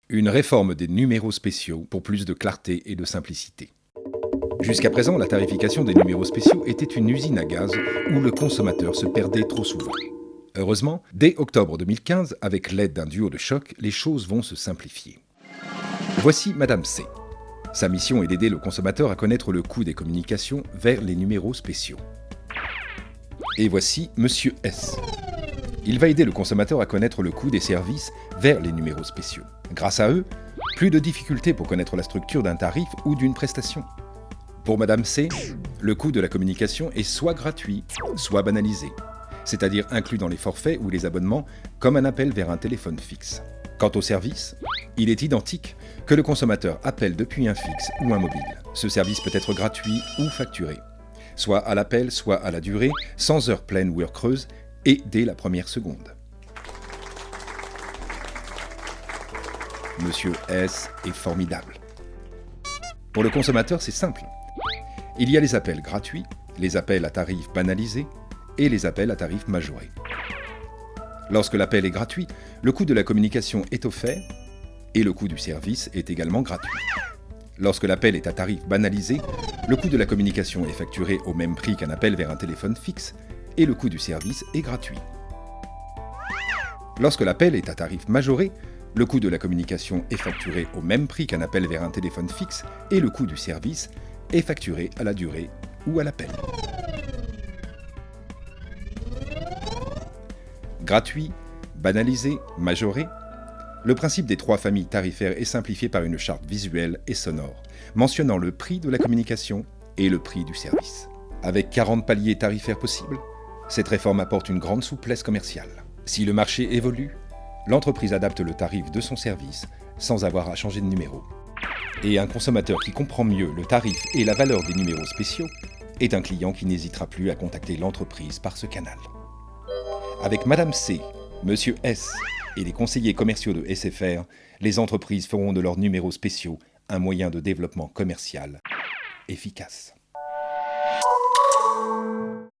Une réforme des numéros spéciaux pour plus de clarté et de simplicité. Jusqu'à présent, la tarification des numéros spéciaux était une usine à gaz où le consommateur se perdait trop souvent. Heureusement, dès octobre 2015, avec l'aide d'un duo de choc, les choses vont se simplifier. Voici Madame C. Sa mission est d'aider le consommateur à connaître le coût des communications vers les numéros spéciaux. Et voici Monsieur S. Il va aider le consommateur à connaître le coût des services vers les numéros spéciaux. Grâce à eux, plus de difficultés pour connaître la structure d'un tarif ou d'une prestation. Pour Madame C, le coût de la communication est soit gratuit, soit banalisé, c'est-à-dire inclus dans les forfaits ou les abonnements comme un appel vers un téléphone fixe. Quant au service, il est identique que le consommateur appelle depuis un fixe ou un mobile. Ce service peut être gratuit ou facturé, soit à l'appel, soit à la durée, sans heures pleines ou heures creuses, et dès la première seconde. Monsieur S est formidable. Pour le consommateur, c'est simple. Il y a les appels gratuits, les appels à tarif banalisé et les appels à tarif majoré. Lorsque l'appel est gratuit, le coût de la communication est offert et le coût du service est également gratuit. Lorsque l'appel est à tarif banalisé, le coût de la communication est facturé au même prix qu'un appel vers un téléphone fixe et le coût du service est gratuit. Lorsque l'appel est à tarif majoré, le coût de la communication est facturé au même prix qu'un appel vers un téléphone fixe et le coût du service est facturé à la durée ou à l'appel. Gratuit, banalisé, majoré. Le principe des trois familles tarifaires est simplifié par une charte visuelle et sonore, mentionnant le prix de la communication et le prix du service. Avec 40 paliers tarifaires possibles, cette réforme apporte une grande souplesse commerciale. Si le marché évolue, l'entreprise adapte le tarif de son service sans avoir à changer de numéro. Et un consommateur qui comprend mieux le tarif et la valeur des numéros spéciaux est un client qui n'hésitera plus à contacter l'entreprise par ce canal. Avec Madame C, Monsieur S et les conseillers commerciaux de SFR, les entreprises feront de leurs numéros spéciaux un moyen de développement commercial efficace.